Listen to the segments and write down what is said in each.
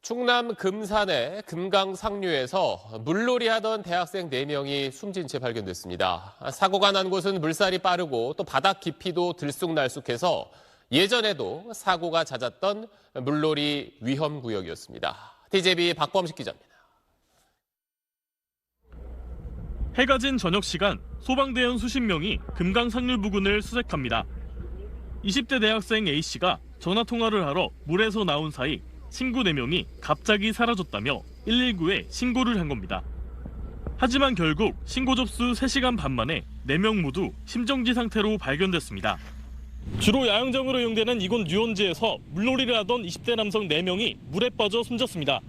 충남 금산의 금강상류에서 물놀이 하던 대학생 4명이 숨진 채 발견됐습니다. 사고가 난 곳은 물살이 빠르고 또 바닥 깊이도 들쑥날쑥해서 예전에도 사고가 잦았던 물놀이 위험 구역이었습니다. TJB 박범식 기자입니다. 해가 진 저녁 시간 소방대원 수십 명이 금강상류 부근을 수색합니다. 20대 대학생 A씨가 전화통화를 하러 물에서 나온 사이 친구 4명이 갑자기 사라졌다며 119에 신고를 한 겁니다. 하지만 결국 신고 접수 3시간 반 만에 4명 모두 심정지 상태로 발견됐습니다. 주로 야영장으로 이용되는 이곳 유원지에서 물놀이를 하던 20대 남성 4명이 물에 빠져 숨졌습니다.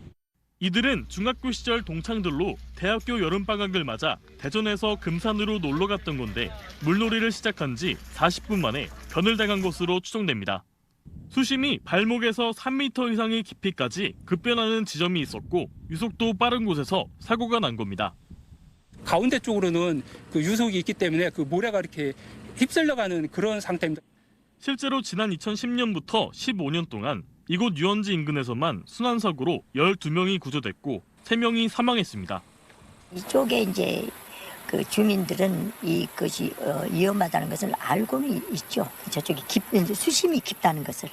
이들은 중학교 시절 동창들로 대학교 여름방학을 맞아 대전에서 금산으로 놀러 갔던 건데 물놀이를 시작한 지 40분 만에 변을 당한 것으로 추정됩니다. 수심이 발목에서 3m 이상의 깊이까지 급변하는 지점이 있었고 유속도 빠른 곳에서 사고가 난 겁니다. 가운데 쪽으로는 그 유속이 있기 때문에 그 모래가 이렇게 휩쓸려가는 그런 상태입니다. 실제로 지난 2010년부터 15년 동안 이곳 유원지 인근에서만 순환사고로 12명이 구조됐고 3명이 사망했습니다. 이쪽에 이제 그 주민들은 이것이 위험하다는 것을 알고는 있죠. 저쪽이 수심이 깊다는 것을.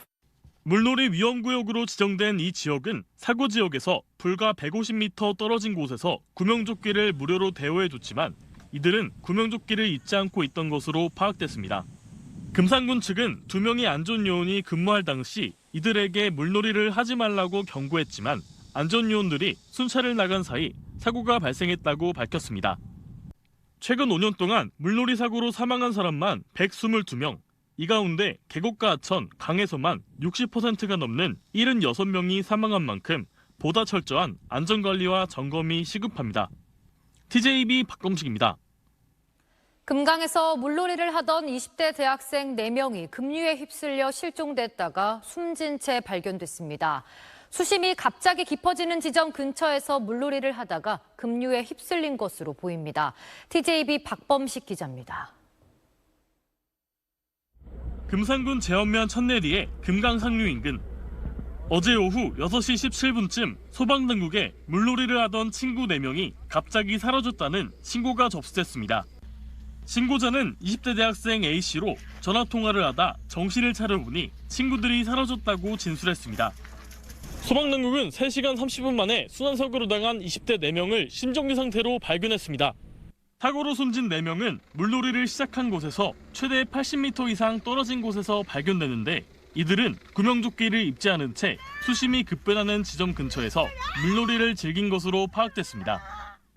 물놀이 위험구역으로 지정된 이 지역은 사고 지역에서 불과 150m 떨어진 곳에서 구명조끼를 무료로 대여해줬지만 이들은 구명조끼를 입지 않고 있던 것으로 파악됐습니다. 금산군 측은 2명의 안전요원이 근무할 당시 이들에게 물놀이를 하지 말라고 경고했지만 안전요원들이 순찰을 나간 사이 사고가 발생했다고 밝혔습니다. 최근 5년 동안 물놀이 사고로 사망한 사람만 122명, 이 가운데 계곡과 하천, 강에서만 60%가 넘는 76명이 사망한 만큼 보다 철저한 안전관리와 점검이 시급합니다. TJB 박범식입니다. 금강에서 물놀이를 하던 20대 대학생 4명이 급류에 휩쓸려 실종됐다가 숨진 채 발견됐습니다. 수심이 갑자기 깊어지는 지점 근처에서 물놀이를 하다가 급류에 휩쓸린 것으로 보입니다. TJB 박범식 기자입니다. 금산군 제원면 천내리의 금강상류 인근. 어제 오후 6시 17분쯤 소방당국에 물놀이를 하던 친구 4명이 갑자기 사라졌다는 신고가 접수됐습니다. 신고자는 20대 대학생 A씨로 전화통화를 하다 정신을 차려보니 친구들이 사라졌다고 진술했습니다. 소방당국은 3시간 30분 만에 순환사고로 당한 20대 4명을 심정지 상태로 발견했습니다. 사고로 숨진 4명은 물놀이를 시작한 곳에서 최대 80m 이상 떨어진 곳에서 발견되는데 이들은 구명조끼를 입지 않은 채 수심이 급변하는 지점 근처에서 물놀이를 즐긴 것으로 파악됐습니다.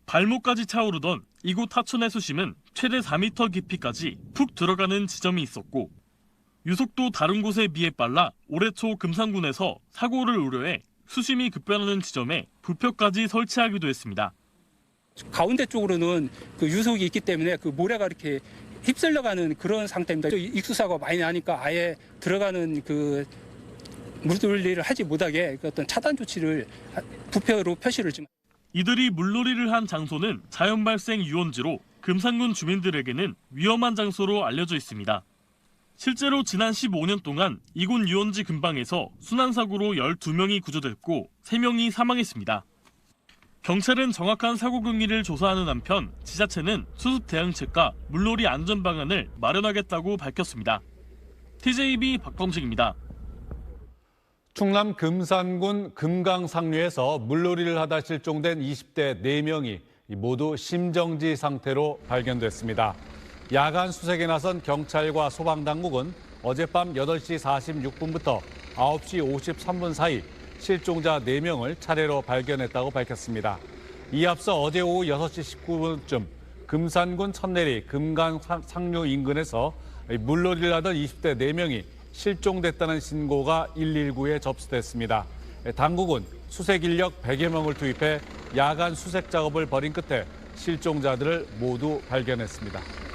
발목까지 차오르던 이곳 하천의 수심은 최대 4m 깊이까지 푹 들어가는 지점이 있었고 유속도 다른 곳에 비해 빨라 올해 초 금산군에서 사고를 우려해 수심이 급변하는 지점에 부표까지 설치하기도 했습니다. 가운데 쪽으로는 그 유속이 있기 때문에 그 모래가 이렇게 휩쓸려가는 그런 상태입니다. 익수사고가 많이 나니까 아예 들어가는 그 물놀이를 하지 못하게 어떤 차단 조치를 부표로 표시를 좀. 이들이 물놀이를 한 장소는 자연 발생 유원지로 금산군 주민들에게는 위험한 장소로 알려져 있습니다. 실제로 지난 15년 동안 이곳 유원지 근방에서 순환사고로 12명이 구조됐고 3명이 사망했습니다. 경찰은 정확한 사고 경위를 조사하는 한편 지자체는 수습 대응책과 물놀이 안전 방안을 마련하겠다고 밝혔습니다. TJB 박범식입니다. 충남 금산군 금강상류에서 물놀이를 하다 실종된 20대 4명이 모두 심정지 상태로 발견됐습니다. 야간 수색에 나선 경찰과 소방당국은 어젯밤 8시 46분부터 9시 53분 사이 실종자 4명을 차례로 발견했다고 밝혔습니다. 이에 앞서 어제 오후 6시 19분쯤 금산군 천내리 금강상류 인근에서 물놀이를 하던 20대 4명이 실종됐다는 신고가 119에 접수됐습니다. 당국은 수색 인력 100여 명을 투입해 야간 수색 작업을 벌인 끝에 실종자들을 모두 발견했습니다.